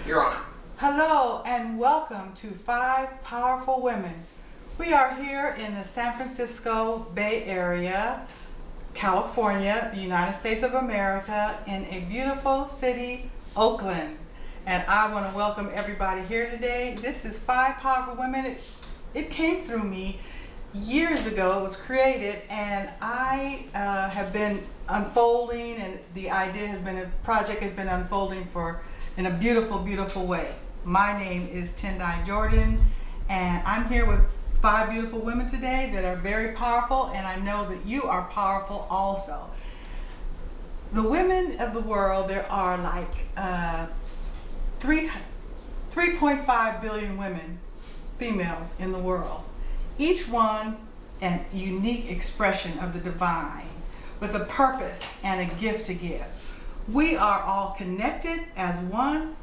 You're on. Hello and welcome to 5 Powerful Women. We are here in the San Francisco Bay Area, California, the United States of America, in a beautiful city, Oakland. And I want to welcome everybody here today. This is 5 Powerful Women. It came through me years ago. It was created, and I have been unfolding, and the project has been unfolding in a beautiful, beautiful way. My name is Tendai Jordan, and I'm here with 5 beautiful women today that are very powerful, and I know that you are powerful also. The women of the world, there are like 3.5 billion women, females in the world. Each one an unique expression of the divine with a purpose and a gift to give. We are all connected as one.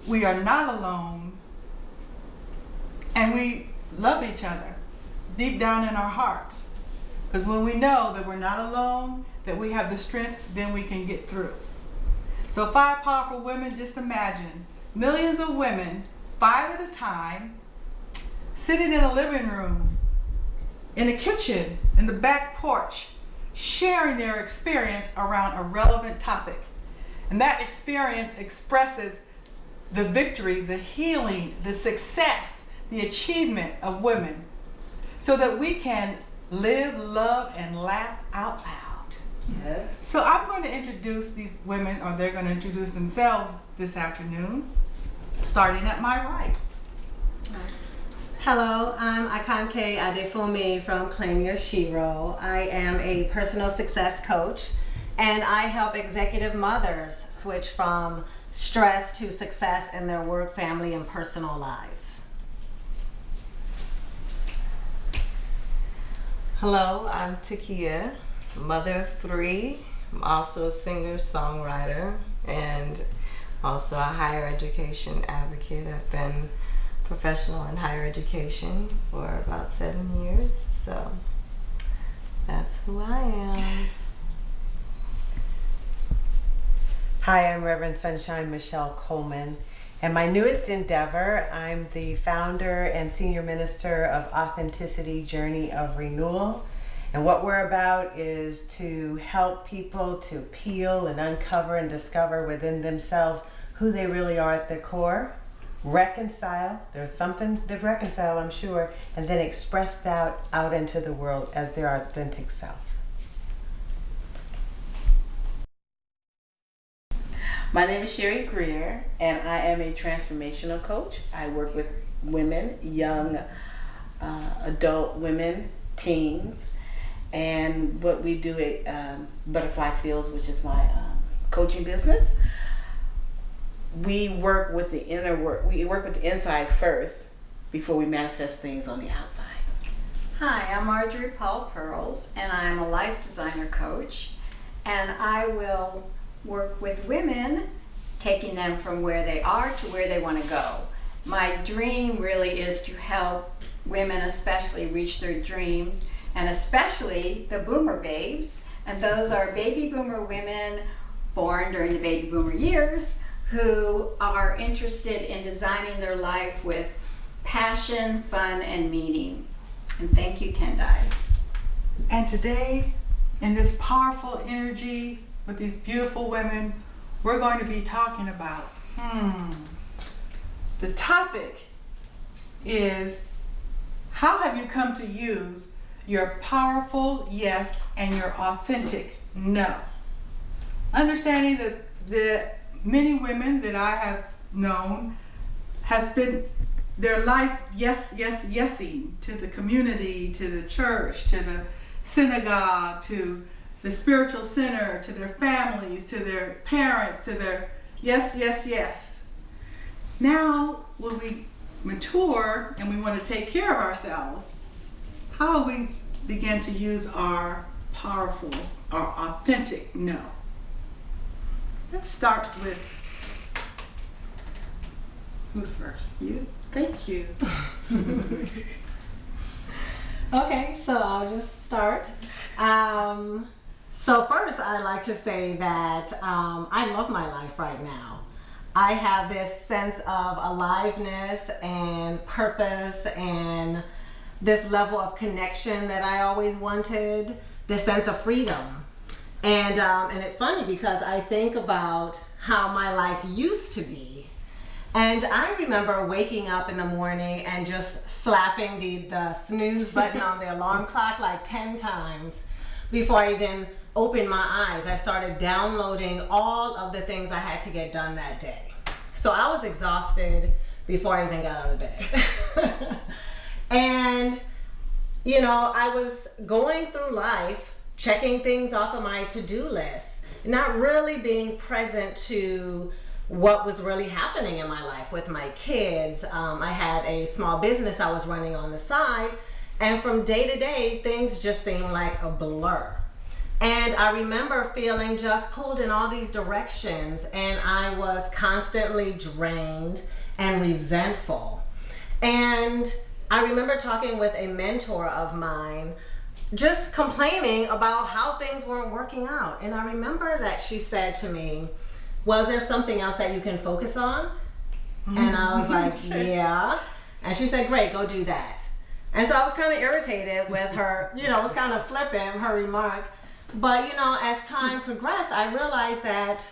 We are not alone. And we love each other deep down in our hearts. Because when we know that we're not alone, that we have the strength, then we can get through. So 5 powerful women, just imagine millions of women, 5 at a time, sitting in a living room, in a kitchen, in the back porch, sharing their experience around a relevant topic. And that experience expresses the victory, the healing, the success, the achievement of women, so that we can live, love, and laugh out loud. Yes. So I'm going to introduce these women, or they're going to introduce themselves this afternoon, starting at my right. Hello, I'm Akanke Adefumi from Claim Your Shiro. I am a personal success coach, and I help executive mothers switch from stress to success in their work, family, and personal lives. Hello, I'm Takia, mother of 3. I'm also a singer, songwriter, and also a higher education advocate. I've been professional in higher education for about 7 years, so that's who I am. Hi, I'm Reverend Sunshine Michelle Coleman, and my newest endeavor, I'm the founder and senior minister of Authenticity Journey of Renewal. And what we're about is to help people to peel and uncover and discover within themselves who they really are at the core, reconcile, there's something to reconcile, I'm sure, and then express that out into the world as their authentic self. My name is Sherry Greer, and I am a transformational coach. I work with women, young adult women, teens, and what we do at Butterfly Fields, which is my coaching business, we work with the inner work. We work with the inside first before we manifest things on the outside. Hi, I'm Marjorie Paul Pearls, and I'm a life designer coach, and I will work with women, taking them from where they are to where they want to go. My dream really is to help women especially reach their dreams, and especially the boomer babes, and those are baby boomer women born during the baby boomer years who are interested in designing their life with passion, fun, and meaning. And thank you, Tendai. And today, in this powerful energy with these beautiful women, we're going to be talking about, the topic is, how have you come to use your powerful yes and your authentic no? Understanding that the many women that I have known has been their life yesing to the community, to the church, to the synagogue, to the spiritual center, to their families, to their parents, to their yes. Now, when we mature and we want to take care of ourselves, how do we begin to use our powerful, our authentic no? Let's start with, who's first? You? Thank you. Okay, so I'll just start. So first, I'd like to say that I love my life right now. I have this sense of aliveness and purpose and this level of connection that I always wanted, this sense of freedom. And it's funny because I think about how my life used to be. And I remember waking up in the morning and just slapping the snooze button on the alarm clock like 10 times before I even opened my eyes. I started downloading all of the things I had to get done that day. So I was exhausted before I even got out of bed. And, you know, I was going through life, checking things off of my to-do list, not really being present to what was really happening in my life with my kids. I had a small business I was running on the side, and from day to day, things just seemed like a blur. And I remember feeling just pulled in all these directions, and I was constantly drained and resentful. And I remember talking with a mentor of mine, just complaining about how things weren't working out. And I remember that she said to me, well, is there something else that you can focus on? And I was like, yeah. And she said, great, go do that. And so I was kind of irritated with her, you know, it was kind of flippant, her remark. But, you know, as time progressed, I realized that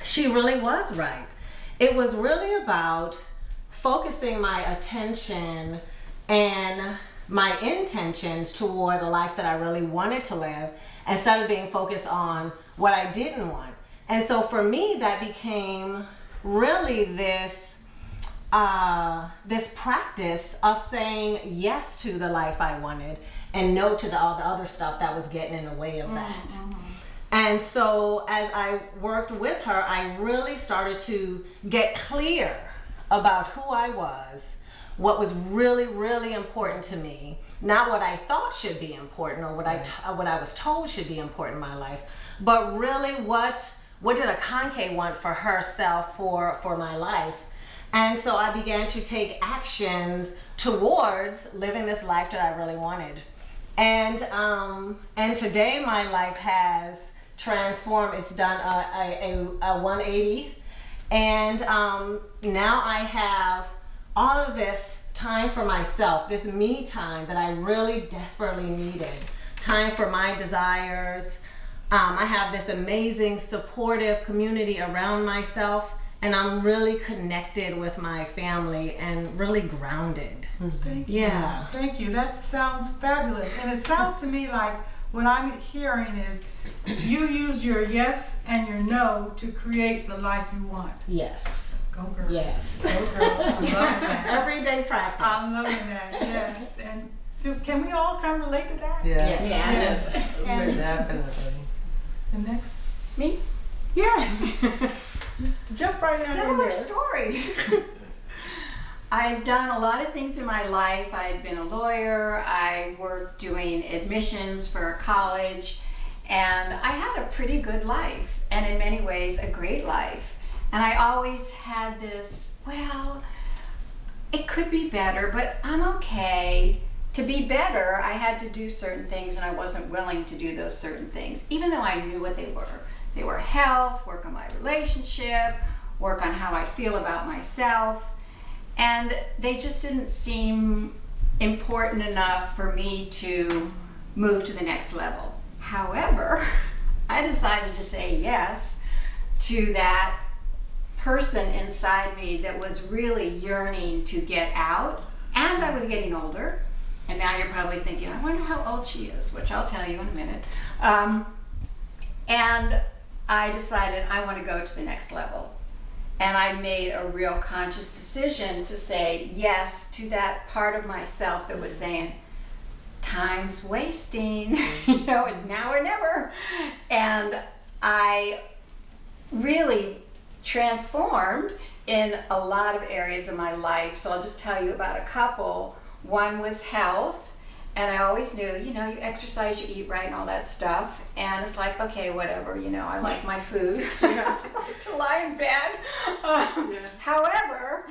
she really was right. It was really about focusing my attention and my intentions toward a life that I really wanted to live, instead of being focused on what I didn't want. And so for me, that became really this practice of saying yes to the life I wanted and no to all the other stuff that was getting in the way of that. And so as I worked with her, I really started to get clear about who I was, what was really, really important to me, not what I thought should be important or what I was told should be important in my life, but really what did Akanke want for herself, for my life. And so I began to take actions towards living this life that I really wanted. And today my life has transformed. It's done a 180. And now I have all of this time for myself, this me time that I really desperately needed. Time for my desires. I have this amazing supportive community around myself, and I'm really connected with my family and really grounded. Thank you. Yeah. Thank you. That sounds fabulous. And it sounds to me like what I'm hearing is you used your yes and your no to create the life you want. Yes. Go girl. Yes. Go girl. I love that. Everyday practice. I'm loving that. Yes. And can we all kind of relate to that? Yes. Yes. And Definitely. the next. Me? Yeah. Jump right in Similar there. story. I've done a lot of things in my life. I'd been a lawyer. I worked doing admissions for a college, and I had a pretty good life, and in many ways a great life. And I always had this, well, it could be better, but I'm okay. To be better, I had to do certain things, and I wasn't willing to do those certain things, even though I knew what they were. They were health, work on my relationship, work on how I feel about myself. And they just didn't seem important enough for me to move to the next level. However, I decided to say yes to that person inside me that was really yearning to get out. And I was getting older. And now you're probably thinking, I wonder how old she is, which I'll tell you in a minute. And I decided I want to go to the next level. And I made a real conscious decision to say yes to that part of myself that was saying, time's wasting, you know, it's now or never. And I really transformed in a lot of areas of my life. So I'll just tell you about a couple. One was health. And I always knew, you know, you exercise, you eat right and all that stuff. And it's like, okay, whatever, you know, I like my food to lie in bed. However,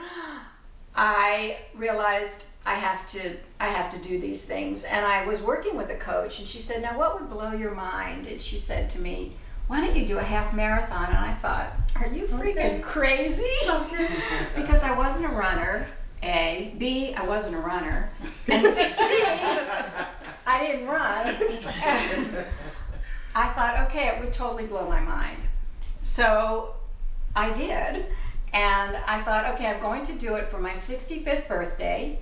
I realized I have to do these things. And I was working with a coach, and she said, now what would blow your mind? And she said to me, why don't you do a half marathon? And I thought, are you freaking crazy? Okay. Because I wasn't a runner, A. B, I wasn't a runner. And C, I didn't run. I thought, okay, it would totally blow my mind. So I did. And I thought, okay, I'm going to do it for my 65th birthday.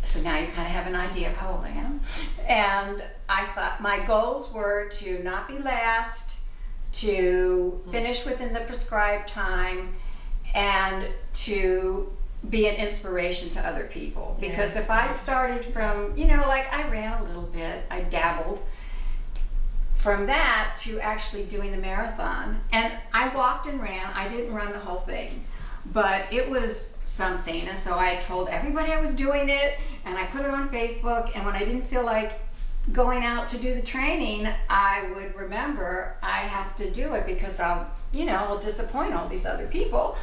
So now you kind of have an idea of how old I am. And I thought my goals were to not be last, to finish within the prescribed time, and to be an inspiration to other people. Because if I started from, like I ran a little bit, I dabbled, from that to actually doing the marathon. And I walked and ran. I didn't run the whole thing, but it was something. And so I told everybody I was doing it, and I put it on Facebook. And when I didn't feel like going out to do the training, I would remember I have to do it because I'll disappoint all these other people.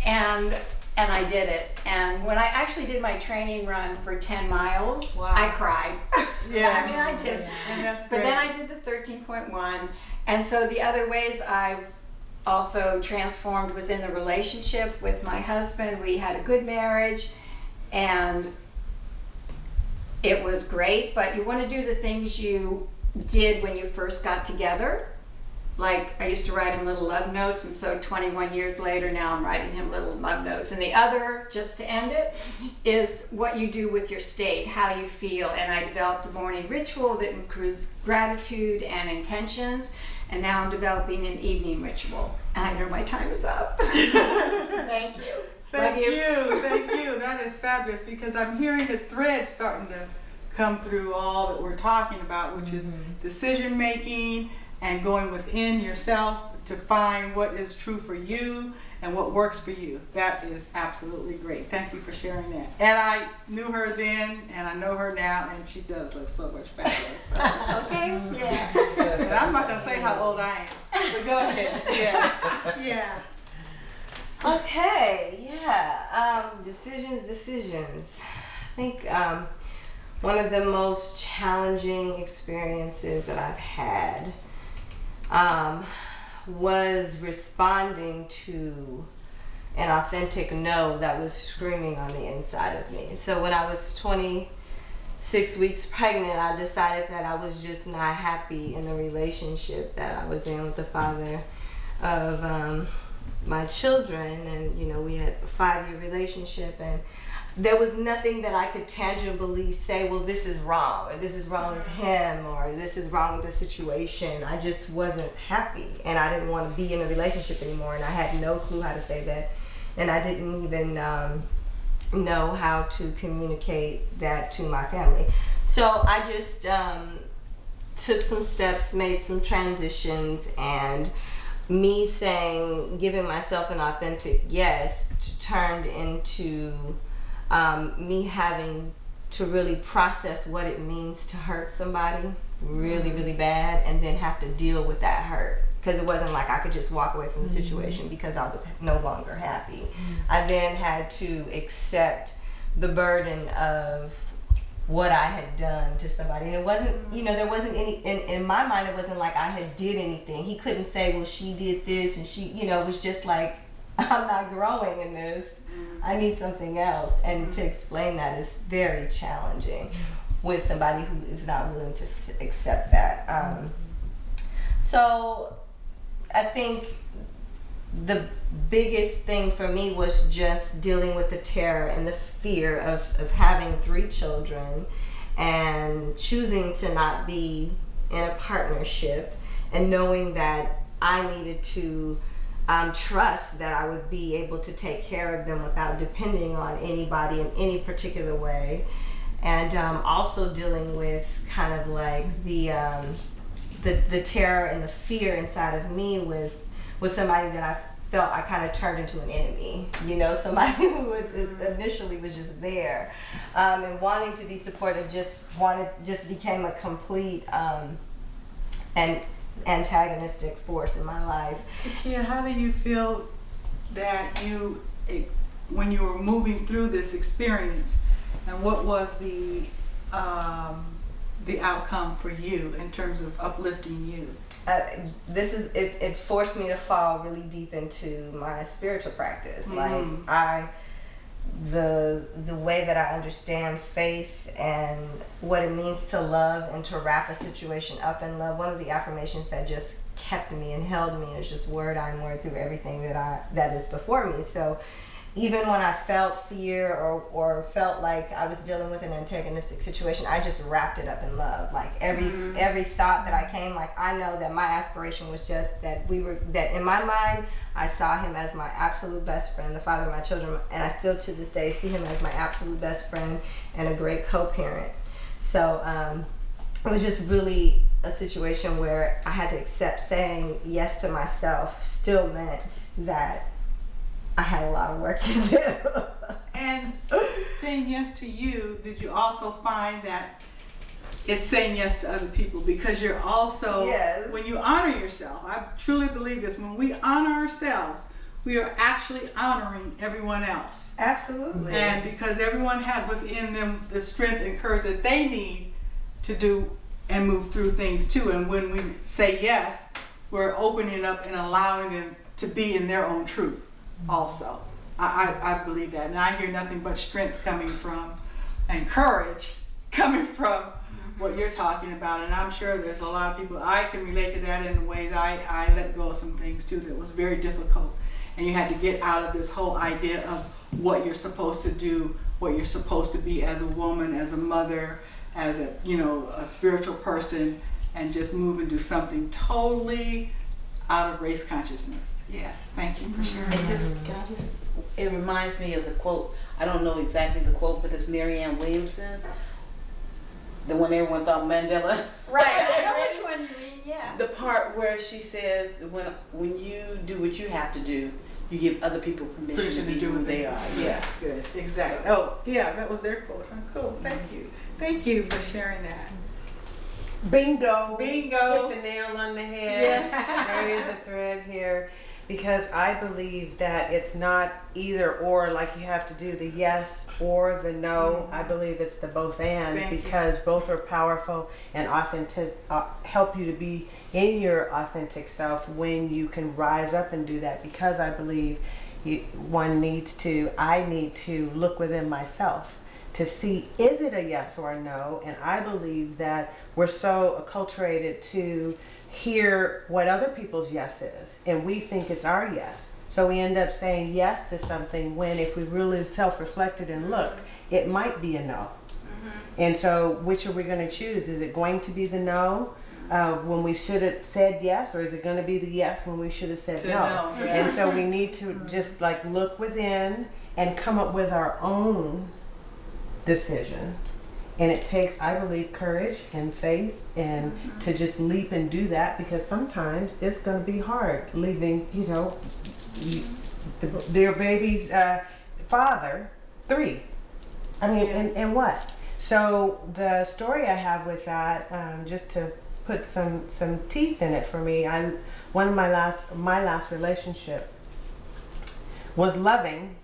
And I did it. And when I actually did my training run for 10 miles, Wow. I cried. Yeah. I mean, I did. And that's But great. then I did the 13.1. And so the other ways I've also transformed was in the relationship with my husband. We had a good marriage, and it was great, but you want to do the things you did when you first got together. Like, I used to write him little love notes, and so 21 years later, now I'm writing him little love notes. And the other, just to end it, is what you do with your state, how you feel. And I developed a morning ritual that includes gratitude and intentions, and now I'm developing an evening ritual. And I know my time is up. Thank you. Thank Love you. Thank you. That is fabulous, because I'm hearing the thread starting to come through all that we're talking about, which is decision making and going within yourself to find what is true for you and what works for you. That is absolutely great. Thank you for sharing that. And I knew her then, and I know her now, and she does look so much fabulous. So, okay? Yeah. But I'm not going to say how old I am. So go ahead. Yes. Yeah. Okay, yeah. Decisions. I think one of the most challenging experiences that I've had was responding to an authentic no that was screaming on the inside of me. So when I was 26 weeks pregnant, I decided that I was just not happy in the relationship that I was in with the father of my children. And we had a 5-year relationship, and there was nothing that I could tangibly say, well, this is wrong, or this is wrong with him, or this is wrong with the situation. I just wasn't happy, and I didn't want to be in a relationship anymore, and I had no clue how to say that, and I didn't even know how to communicate that to my family. So I just took some steps, made some transitions, and me saying, giving myself an authentic yes turned into me having to really process what it means to hurt somebody really, really bad, and then have to deal with that hurt. Because it wasn't like I could just walk away from the situation because I was no longer happy. I then had to accept the burden of what I had done to somebody. And it wasn't, there wasn't any, in my mind, it wasn't like I had did anything. He couldn't say, well, she did this, and she, it was just like, I'm not growing in this. I need something else. And to explain that is very challenging with somebody who is not willing to accept that. So I think the biggest thing for me was just dealing with the terror and the fear of having 3 children and choosing to not be in a partnership, and knowing that I needed to trust that I would be able to take care of them without depending on anybody in any particular way. And also dealing with kind of like the terror and the fear inside of me with somebody that I felt I kind of turned into an enemy, somebody who initially was just there, and wanting to be supportive just became a complete and antagonistic force in my life. Takia, how do you feel that when you were moving through this experience, and what was the outcome for you in terms of uplifting you? this is it forced me to fall really deep into my spiritual practice. Like the way that I understand faith and what it means to love and to wrap a situation up in love. One of the affirmations that just kept me and held me is just word on word through everything that is before me. So even when I felt fear or felt like I was dealing with an antagonistic situation, I just wrapped it up in love. Like every thought that I came, like I know that my aspiration was just that that in my mind, I saw him as my absolute best friend, the father of my children, and I still to this day see him as my absolute best friend and a great co-parent. So it was just really a situation where I had to accept saying yes to myself still meant that I had a lot of work to do. And saying yes to you, did you also find that it's saying yes to other people? Because you're also, Yes. when you honor yourself, I truly believe this, when we honor ourselves, we are actually honoring everyone else. Absolutely. And because everyone has within them the strength and courage that they need to do and move through things too. And when we say yes, we're opening up and allowing them to be in their own truth also. I believe that. And I hear nothing but strength coming from and courage coming from what you're talking about. And I'm sure there's a lot of people, I can relate to that in ways I let go of some things too that was very difficult. And you had to get out of this whole idea of what you're supposed to do, what you're supposed to be as a woman, as a mother, as a, a spiritual person, and just move and do something totally out of race consciousness. Yes, thank you for sharing that. It reminds me of the quote, I don't know exactly the quote, but it's Marianne Williamson, the one everyone thought Mandela. Right, I know which one you mean, yeah. The part where she says, when you do what you have to do, you give other people permission to do who they are. Yes, good, exactly. Oh, yeah, that was their quote. Oh, cool, thank you. Thank you for sharing that. Bingo. Bingo. Hit the nail on the head. Yes. There is a thread here, because I believe that it's not either or, like you have to do the yes or the no. I believe it's the both and, Thank you. because both are powerful and authentic, help you to be in your authentic self when you can rise up and do that. Because I believe I need to look within myself to see, is it a yes or a no? And I believe that we're so acculturated to hear what other people's yes is, and we think it's our yes. So we end up saying yes to something when, if we really self-reflected and looked, it might be a no. And so which are we going to choose? Is it going to be the no when we should have said yes, or is it going to be the yes when we should have said no? Yeah. And so we need to just like look within and come up with our own decision. And it takes, I believe, courage and faith and to just leap and do that, because sometimes it's going to be hard leaving, their baby's father, 3. I mean, and what? So the story I have with that, just to put some teeth in it for me, my last relationship was loving,